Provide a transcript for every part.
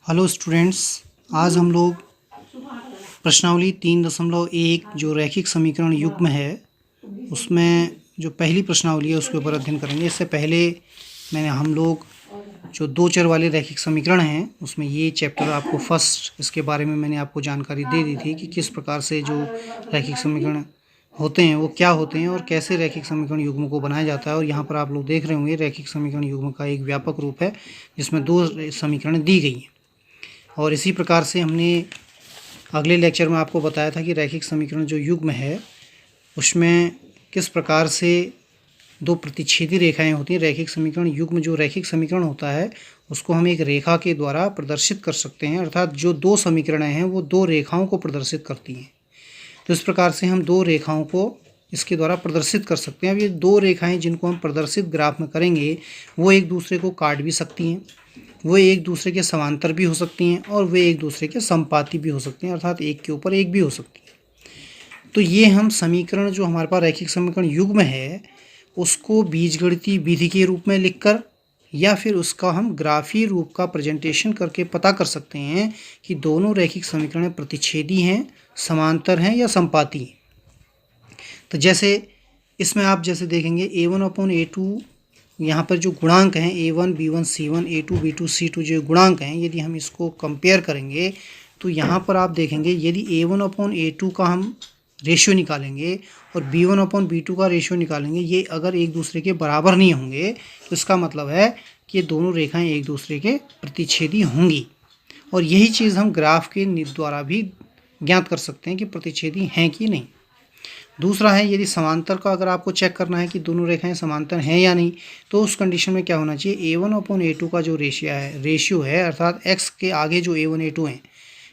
Hello students, आज हम लोग प्रश्नावली 3.1 जो रैखिक समीकरण युग्म है उसमें जो पहली प्रश्नावली है उसके ऊपर अध्ययन करेंगे। इससे पहले हम लोग जो दो चर वाले रैखिक समीकरण हैं उसमें ये चैप्टर आपको फर्स्ट इसके बारे में मैंने आपको जानकारी दे दी थी कि किस प्रकार से जो रैखिक समीकरण होते हैं वो क्या होते हैं और कैसे रैखिक समीकरण युग्म को बनाया जाता है। और यहाँ पर आप लोग देख रहे होंगे रैखिक समीकरण युग्म का एक व्यापक रूप है जिसमें दो समीकरण दी गई हैं। और इसी प्रकार से हमने अगले लेक्चर में आपको बताया था कि रैखिक समीकरण जो युग्म है उसमें किस प्रकार से दो प्रतिच्छेदी रेखाएं होती हैं। रैखिक समीकरण युग्म जो रैखिक समीकरण होता है उसको हम एक रेखा के द्वारा प्रदर्शित कर सकते हैं, अर्थात जो दो समीकरणें हैं वो दो रेखाओं को प्रदर्शित करती हैं। तो इस प्रकार से हम दो रेखाओं को इसके द्वारा प्रदर्शित कर सकते हैं। अब ये दो रेखाएं जिनको हम प्रदर्शित ग्राफ में करेंगे वो एक दूसरे को काट भी सकती हैं, वो एक दूसरे के समांतर भी हो सकती हैं और वे एक दूसरे के संपाती भी हो सकती हैं, अर्थात एक के ऊपर एक भी हो सकती हैं। तो ये हम समीकरण जो हमारे पास रैखिक समीकरण युग्म है उसको बीजगणितीय विधि के रूप में लिखकर या फिर उसका हम ग्राफीय रूप का प्रेजेंटेशन करके पता कर सकते हैं कि दोनों रैखिक समीकरण प्रतिच्छेदी हैं, समांतर हैं या संपाती हैं। तो जैसे इसमें आप जैसे देखेंगे a1/a2 यहाँ पर जो गुणांक हैं a1 b1 c1 a2 b2 c2 जो गुणांक हैं, यदि हम इसको कंपेयर करेंगे तो यहाँ पर आप देखेंगे यदि a1/a2 का हम रेशियो निकालेंगे और b1/b2 का रेशियो निकालेंगे, ये अगर एक दूसरे के बराबर नहीं होंगे तो इसका मतलब है कि ये दोनों रेखाएं एक दूसरे के प्रतिच्छेदी होंगी। और यही चीज़ हम ग्राफ के द्वारा भी ज्ञात कर सकते हैं कि प्रतिच्छेदी हैं कि नहीं। दूसरा है यदि समांतर का अगर आपको चेक करना है कि दोनों रेखाएं समांतर हैं या नहीं, तो उस कंडीशन में क्या होना चाहिए, a1/a2 का जो रेशियो है अर्थात x के आगे जो a1 a2 हैं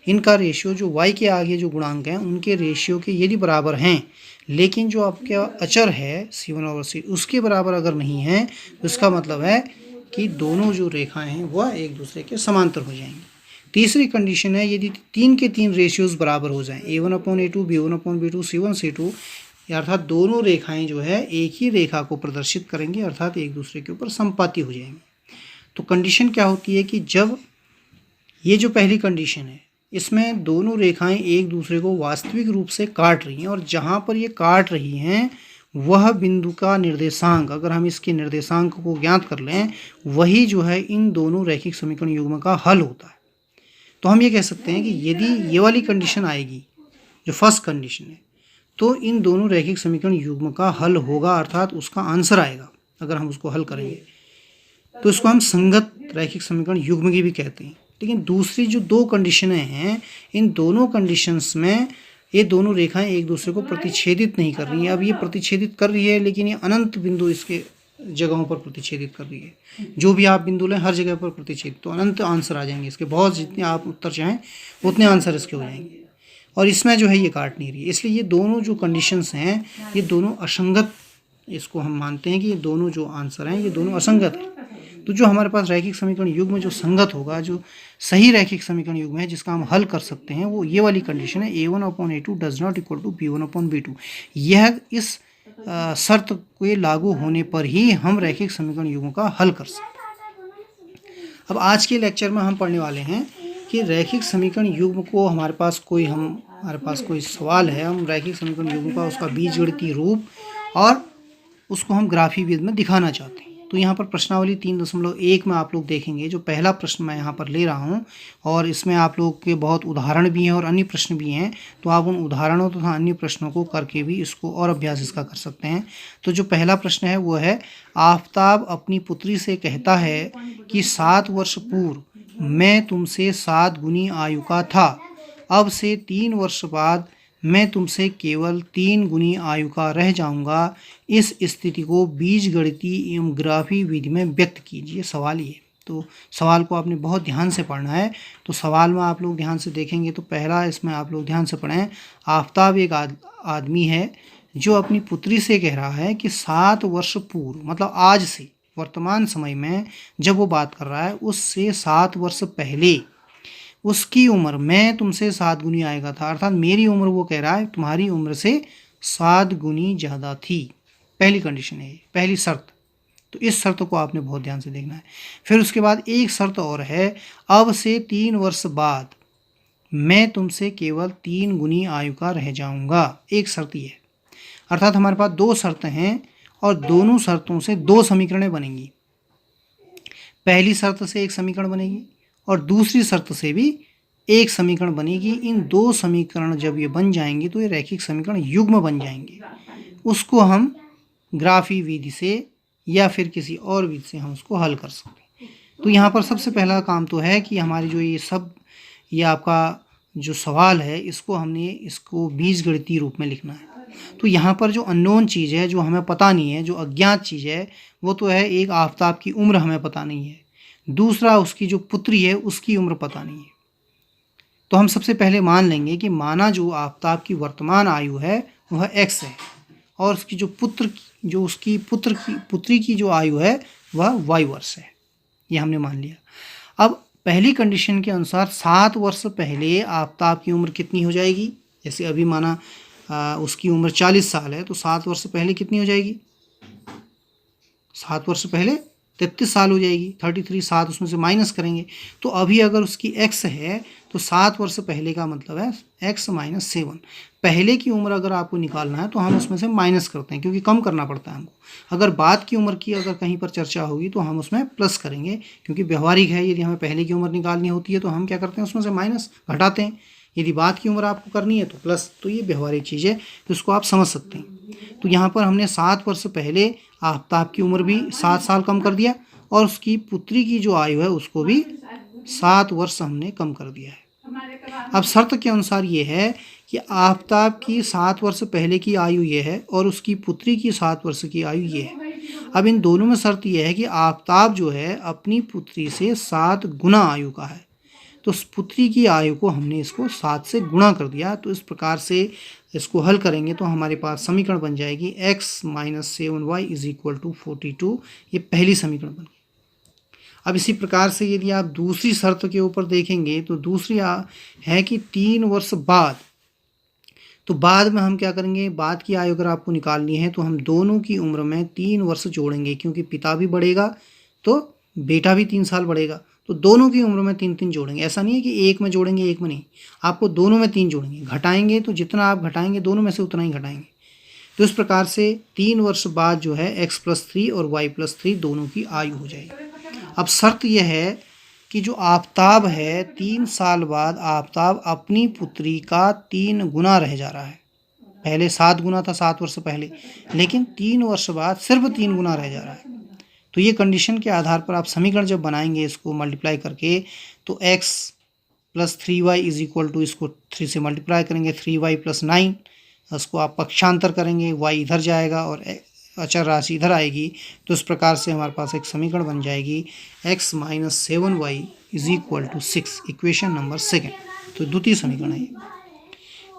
इनका रेशियो जो y के आगे जो गुणांक हैं उनके रेशियो के यदि बराबर हैं लेकिन जो आपका अचर है c1/c उसके बराबर अगर नहीं है तो इसका मतलब है कि दोनों जो रेखाएं हैं वह एक दूसरे के समांतर हो जाएंगी। तीसरी कंडीशन है यदि तीन के तीन रेशियोज बराबर हो जाएं, a1/a2 b1/b2 c1 c2, अर्थात दोनों रेखाएं जो है एक ही रेखा को प्रदर्शित करेंगे अर्थात एक दूसरे के ऊपर संपाती हो जाएंगी। तो कंडीशन क्या होती है कि जब ये जो पहली कंडीशन है इसमें दोनों रेखाएं एक दूसरे को वास्तविक रूप से काट रही हैं और जहां पर ये काट रही हैं वह बिंदु का निर्देशांक, अगर हम इसके निर्देशांक को ज्ञात कर लें, वही जो है इन दोनों रैखिक समीकरण युग्म का हल होता है। तो हम ये कह सकते हैं कि यदि ये वाली कंडीशन आएगी जो फर्स्ट कंडीशन है तो इन दोनों रैखिक समीकरण युग्म का हल होगा, अर्थात उसका आंसर आएगा। अगर हम उसको हल करेंगे तो इसको हम संगत रैखिक समीकरण युग्म की भी कहते हैं। लेकिन दूसरी जो दो कंडीशनें हैं इन दोनों कंडीशंस में ये दोनों रेखाएं एक दूसरे को प्रतिच्छेदित नहीं कर रही हैं। अब ये प्रतिच्छेदित कर रही है लेकिन ये अनंत बिंदु इसके जगहों पर प्रतिच्छेदित कर रही है। जो भी आप बिंदु लें हर जगह पर प्रतिच्छेदित, तो अनंत आंसर आ जाएंगे इसके, बहुत जितने आप उत्तर चाहें उतने आंसर इसके हो जाएंगे। और इसमें जो है ये काट नहीं रही है, इसलिए ये दोनों जो कंडीशंस हैं ये दोनों असंगत, इसको हम मानते हैं कि ये दोनों जो आंसर हैं ये दोनों असंगत हैं। तो जो हमारे पास रैखिक समीकरण युग्म जो संगत होगा, जो सही रैखिक समीकरण युग्म है जिसका हम हल कर सकते हैं, वो ये वाली कंडीशन है a1/a2 does not equal to b1/b2। यह इस शर्त के लागू होने पर ही हम रैखिक समीकरण युग्म का हल कर सकते हैं। अब आज के लेक्चर में हम पढ़ने वाले हैं कि रैखिक समीकरण युग्म को हमारे पास कोई सवाल है, हम रैखिक समीकरण युग्म का उसका बीजगणितीय रूप और उसको हम ग्राफीय विधि में दिखाना चाहते हैं। तो यहाँ पर प्रश्नावली 3.1 में आप लोग देखेंगे जो पहला प्रश्न मैं यहाँ पर ले रहा हूँ और इसमें आप लोग के बहुत उदाहरण भी हैं और अन्य प्रश्न भी हैं, तो आप उन उदाहरणों तथा अन्य प्रश्नों को करके भी इसको और अभ्यास इसका कर सकते हैं। तो जो पहला प्रश्न है वो है, आफताब अपनी पुत्री से कहता है कि 7 वर्ष पूर्व मैं तुमसे 7 गुनी आयु का था, अब से 3 वर्ष बाद मैं तुमसे केवल 3 गुनी आयु का रह जाऊंगा। इस स्थिति को बीजगणितीय एवं ग्राफीय विधि में व्यक्त कीजिए। सवाल ये, तो सवाल को आपने बहुत ध्यान से पढ़ना है। तो सवाल में आप लोग ध्यान से देखेंगे तो पहला इसमें आप लोग ध्यान से पढ़ें, आफताब एक आदमी है जो अपनी पुत्री से कह रहा है कि 7 वर्ष पूर्व, मतलब आज से वर्तमान समय में जब वो बात कर रहा है उससे 7 वर्ष पहले उसकी उम्र मैं तुमसे 7 गुनी आएगा था, अर्थात मेरी उम्र वो कह रहा है तुम्हारी उम्र से 7 गुनी ज़्यादा थी। पहली कंडीशन है, पहली शर्त। तो इस शर्त को आपने बहुत ध्यान से देखना है। फिर उसके बाद एक शर्त और है, अब से 3 वर्ष बाद मैं तुमसे केवल 3 गुनी आयु का रह जाऊंगा। एक शर्त ये है, अर्थात हमारे पास 2 शर्तें हैं और दोनों शर्तों से 2 समीकरणें बनेंगी। पहली शर्त से एक समीकरण बनेगी और दूसरी शर्त से भी एक समीकरण बनेगी। इन 2 समीकरण जब ये बन जाएंगे तो ये रैखिक समीकरण युग्म बन जाएंगे। उसको हम ग्राफी विधि से या फिर किसी और विधि से हम उसको हल कर सकते हैं। तो यहाँ पर सबसे पहला काम तो है कि हमारी जो ये आपका जो सवाल है इसको बीजगणितीय रूप में लिखना है। तो यहाँ पर जो अननोन चीज़ है, जो हमें पता नहीं है, जो अज्ञात चीज़ है, वो तो है एक आफताब की उम्र हमें पता नहीं है, दूसरा उसकी जो पुत्री है उसकी उम्र पता नहीं है। तो हम सबसे पहले मान लेंगे कि माना जो आफताब की वर्तमान आयु है वह x है और उसकी उसकी पुत्री की जो आयु है वह y वर्ष है। ये हमने मान लिया। अब पहली कंडीशन के अनुसार 7 वर्ष पहले आफताब की उम्र कितनी हो जाएगी? जैसे अभी माना उसकी उम्र 40 साल है, तो 7 वर्ष पहले कितनी हो जाएगी? 7 वर्ष पहले 33 साल हो जाएगी। 33 7 उसमें से माइनस करेंगे तो अभी अगर उसकी x है तो 7 वर्ष पहले का मतलब है x माइनस 7। पहले की उम्र अगर आपको निकालना है तो हम उसमें से माइनस करते हैं क्योंकि कम करना पड़ता है हमको। अगर बाद की उम्र की अगर कहीं पर चर्चा होगी तो हम उसमें प्लस करेंगे क्योंकि व्यवहारिक है। यदि हमें पहले की उम्र निकालनी होती है तो हम क्या करते हैं, उसमें से माइनस घटाते हैं। यदि बाद की उम्र आपको करनी है तो प्लस। तो ये व्यवहारिक चीज़ है, तो इसको आप समझ सकते हैं। तो यहाँ पर हमने 7 वर्ष पहले आफताब की उम्र भी 7 साल कम कर दिया और उसकी पुत्री की जो आयु है उसको भी 7 वर्ष हमने कम कर दिया है। अब शर्त के अनुसार ये है कि आफताब की 7 वर्ष पहले की आयु ये है और उसकी पुत्री की 7 वर्ष की आयु ये है। अब इन दोनों में शर्त यह है कि आफताब जो है अपनी पुत्री से 7 गुना आयु का है। तो उस पुत्री की आयु को हमने इसको 7 से गुणा कर दिया। तो इस प्रकार से इसको हल करेंगे तो हमारे पास समीकरण बन जाएगी x minus 7y is equal to 42। ये पहली समीकरण बन गई। अब इसी प्रकार से यदि आप दूसरी शर्त के ऊपर देखेंगे तो दूसरी है कि 3 वर्ष बाद, तो बाद में हम क्या करेंगे, बाद की आयु अगर आपको निकालनी है तो हम दोनों की उम्र में 3 वर्ष जोड़ेंगे क्योंकि पिता भी बढ़ेगा तो बेटा भी 3 साल बढ़ेगा। तो दोनों की उम्र में 3 3 जोड़ेंगे। ऐसा नहीं है कि एक में जोड़ेंगे एक में नहीं, आपको दोनों में 3 जोड़ेंगे। घटाएंगे तो जितना आप घटाएंगे दोनों में से उतना ही घटाएंगे। तो इस प्रकार से 3 वर्ष बाद जो है x+3 और y+3 दोनों की आयु हो जाएगी। अब शर्त यह है कि जो आफताब है 3 साल बाद आफताब अपनी पुत्री का 3 गुना रह जा रहा है। पहले 7 गुना था 7 वर्ष पहले, लेकिन 3 वर्ष बाद सिर्फ 3 गुना रह जा रहा है। तो ये कंडीशन के आधार पर आप समीकरण जब बनाएंगे इसको मल्टीप्लाई करके तो x+3y इज इक्वल टू, इसको 3 से मल्टीप्लाई करेंगे 3y+9, उसको आप पक्षांतर करेंगे y इधर जाएगा और अचर राशि इधर आएगी। तो इस प्रकार से हमारे पास एक समीकरण बन जाएगी x minus 7y is equal to 6, equation number 2। तो द्वितीय समीकरण है।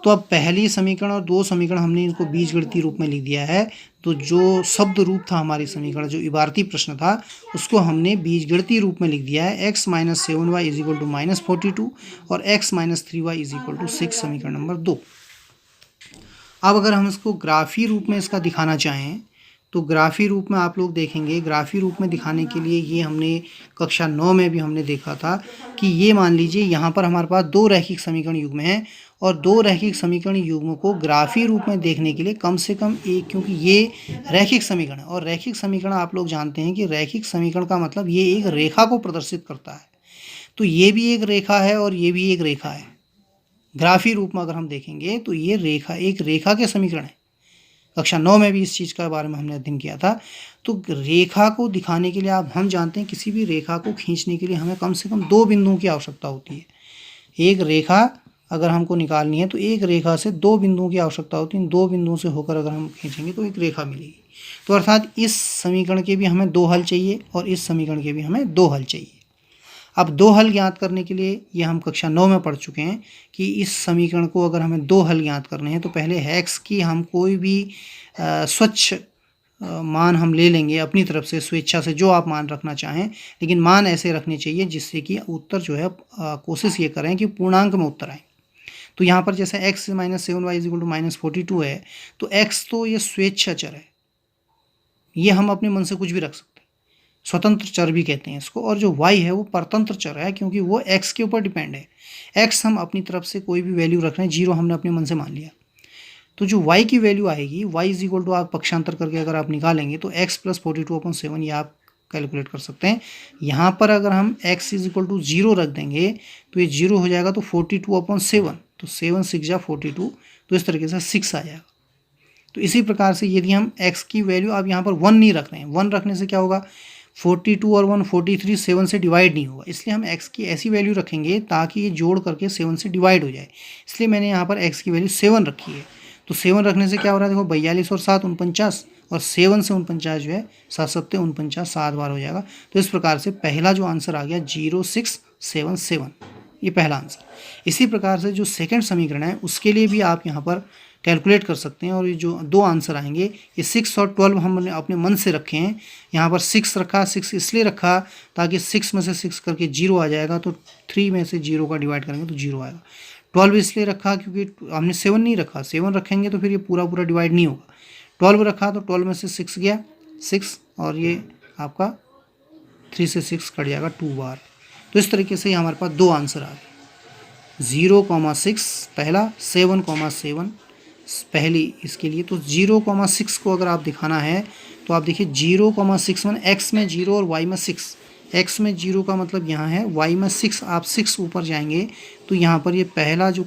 तो अब पहली समीकरण और 2 समीकरण हमने इनको बीजगणितीय रूप में लिख दिया है। तो जो शब्द रूप था हमारी समीकरण, जो इबारती प्रश्न था, उसको हमने बीजगणितीय रूप में लिख दिया है। x minus 7y is equal to -42 और x minus 3y is equal to 6, समीकरण नंबर 2। अब अगर हम इसको ग्राफी रूप में इसका दिखाना चाहें तो ग्राफी रूप में आप लोग देखेंगे, ग्राफी रूप में दिखाने के लिए ये हमने कक्षा 9 में भी हमने देखा था कि ये मान लीजिए यहाँ पर हमारे पास 2 रैखिक समीकरण युग्म हैं और 2 रैखिक समीकरण युग्म को ग्राफी रूप में देखने के लिए कम से कम एक, क्योंकि ये रैखिक समीकरण है और रैखिक समीकरण आप लोग जानते हैं कि रैखिक समीकरण का मतलब ये एक रेखा को प्रदर्शित करता है। तो ये भी एक रेखा है और ये भी एक रेखा है। ग्राफी रूप में अगर हम देखेंगे तो ये रेखा एक रेखा के समीकरण है। कक्षा 9 में भी इस चीज़ के बारे में हमने अध्ययन किया था। तो रेखा को दिखाने के लिए हम जानते हैं किसी भी रेखा को खींचने के लिए हमें कम से कम 2 बिंदुओं की आवश्यकता होती है। एक रेखा अगर हमको निकालनी है तो एक रेखा से 2 बिंदुओं की आवश्यकता होती है। इन 2 बिंदुओं से होकर अगर हम खींचेंगे तो एक रेखा मिलेगी। तो अर्थात इस समीकरण के भी हमें 2 हल चाहिए और इस समीकरण के भी हमें 2 हल चाहिए। अब 2 हल ज्ञात करने के लिए ये हम कक्षा 9 में पढ़ चुके हैं कि इस समीकरण को अगर हमें 2 हल ज्ञात करने हैं तो पहले x की हम कोई भी स्वच्छ मान हम ले लेंगे अपनी तरफ से, स्वेच्छा से जो आप मान रखना चाहें, लेकिन मान ऐसे रखने चाहिए जिससे कि उत्तर जो है कोशिश ये करें कि पूर्णांक में उत्तर आए। तो यहाँ पर जैसे x minus 7y is equal to -42 है तो x तो ये स्वेच्छा चर है, ये हम अपने मन से कुछ भी रख सकते हैं। स्वतंत्र चर भी कहते हैं इसको, और जो y है वो परतंत्र चर है क्योंकि वो x के ऊपर डिपेंड है। x हम अपनी तरफ से कोई भी वैल्यू रख रहे हैं, 0 हमने अपने मन से मान लिया, तो जो y की वैल्यू आएगी y इज इक्वल टू आप पक्षांतर करके अगर आप निकालेंगे तो x प्लस 42/7 ये आप कैलकुलेट कर सकते हैं। यहाँ पर अगर हम x इज इक्वल टू 0 रख देंगे तो ये 0 हो जाएगा, तो 42/7, तो 7 6 जा 42, तो इस तरीके से 6 आ जाएगा। तो इसी प्रकार से यदि हम x की वैल्यू, आप यहाँ पर 1 नहीं रख रहे हैं, 1 रखने से क्या होगा, 42 और 1 43, 7 से डिवाइड नहीं होगा, इसलिए हम x की ऐसी वैल्यू रखेंगे ताकि ये जोड़ करके 7 से डिवाइड हो जाए, इसलिए मैंने यहाँ पर x की वैल्यू 7 रखी है। तो 7 रखने से क्या हो रहा है, देखो 42 और 7 49, और 7 से 49 जो है 7 7 49, 7 बार हो जाएगा। तो इस प्रकार से पहला जो आंसर आ गया 0677, ये पहला आंसर। इसी प्रकार से जो सेकंड समीकरण है उसके लिए भी आप यहाँ पर कैलकुलेट कर सकते हैं, और ये जो दो आंसर आएंगे, ये 6 और 12 हमने अपने मन से रखे हैं। यहाँ पर 6 रखा, 6 इसलिए रखा ताकि 6 में से 6 करके 0 आ जाएगा, तो 3 में से 0 का डिवाइड करेंगे तो 0 आएगा। 12 इसलिए रखा क्योंकि हमने 7 नहीं रखा, 7 रखेंगे तो फिर ये पूरा पूरा डिवाइड नहीं होगा। 12 रखा तो 12 में से 6 गया 6, और ये आपका 3 से 6 कट जाएगा 2 बार। तो इस तरीके से हमारे पास दो आंसर आ गए, 0,6 पहला, 7,7 पहली इसके लिए। तो 0,6 को अगर आप दिखाना है तो आप देखिए 0,6 मान x में 0 और y में 6, x में 0 का मतलब यहाँ है, y में 6, आप 6 ऊपर जाएंगे तो यहाँ पर ये पहला जो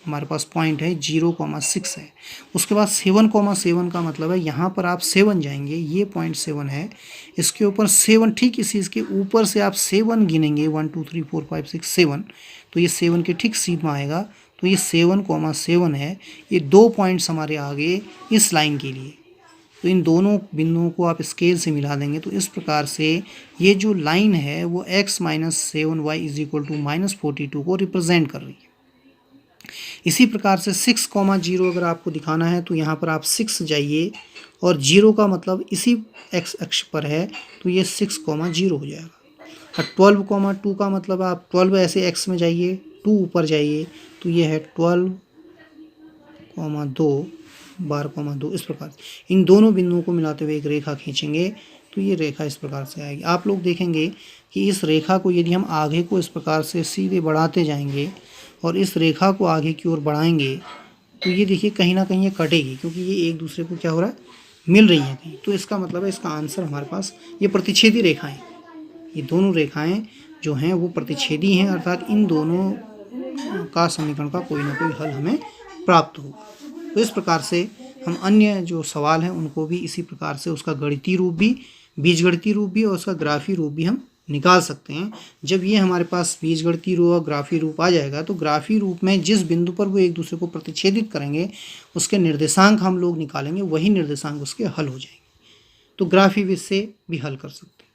हमारे पास पॉइंट है 0,6 है। उसके बाद 7,7 का मतलब है यहाँ पर आप 7 जाएंगे, ये पॉइंट 7 है, इसके ऊपर 7, ठीक इसी इसके ऊपर से आप 7 गिनेंगे, 1 2 3 4 5 6 7, तो ये 7 के ठीक सीध में आएगा, तो ये 7,7 है। ये 2 पॉइंट्स हमारे आगे इस लाइन के लिए, तो इन दोनों बिंदुओं को आप स्केल से मिला देंगे, तो इस प्रकार से ये जो लाइन है वो x - 7y is equal to -42 को रिप्रेजेंट कर रही है। इसी प्रकार से 6,0 अगर आपको दिखाना है तो यहाँ पर आप 6 जाइए, और 0 का मतलब इसी x अक्ष पर है, तो ये 6,0 हो जाएगा। और 12,2 का मतलब आप 12 ऐसे x में जाइए, 2 ऊपर जाइए, तो ये है 12,2, 12,2, इस प्रकार इन दोनों बिंदुओं को मिलाते हुए एक रेखा खींचेंगे, तो ये रेखा इस प्रकार से आएगी। आप लोग देखेंगे कि इस रेखा को यदि हम आगे को इस प्रकार से सीधे बढ़ाते जाएंगे और इस रेखा को आगे की ओर बढ़ाएंगे, तो ये देखिए कहीं ना कहीं ये कटेगी, क्योंकि ये एक दूसरे को क्या हो रहा है, मिल रही हैं कहीं। तो इसका मतलब है इसका आंसर हमारे पास ये प्रतिच्छेदी रेखाएं, ये दोनों रेखाएं जो हैं वो प्रतिच्छेदी हैं, अर्थात इन दोनों का समीकरण का कोई ना कोई हल हमें प्राप्त होगा। तो इस प्रकार से हम अन्य जो सवाल हैं उनको भी इसी प्रकार से उसका गणितीय रूप भी, बीजगणितीय रूप भी और उसका ग्राफी रूप भी हम निकाल सकते हैं। जब ये हमारे पास बीजगणितीय रूप और ग्राफी रूप आ जाएगा तो ग्राफी रूप में जिस बिंदु पर वो एक दूसरे को प्रतिच्छेदित करेंगे उसके निर्देशांक हम लोग निकालेंगे, वही निर्देशांक उसके हल हो जाएंगे। तो ग्राफी विधि से भी हल कर सकते हैं।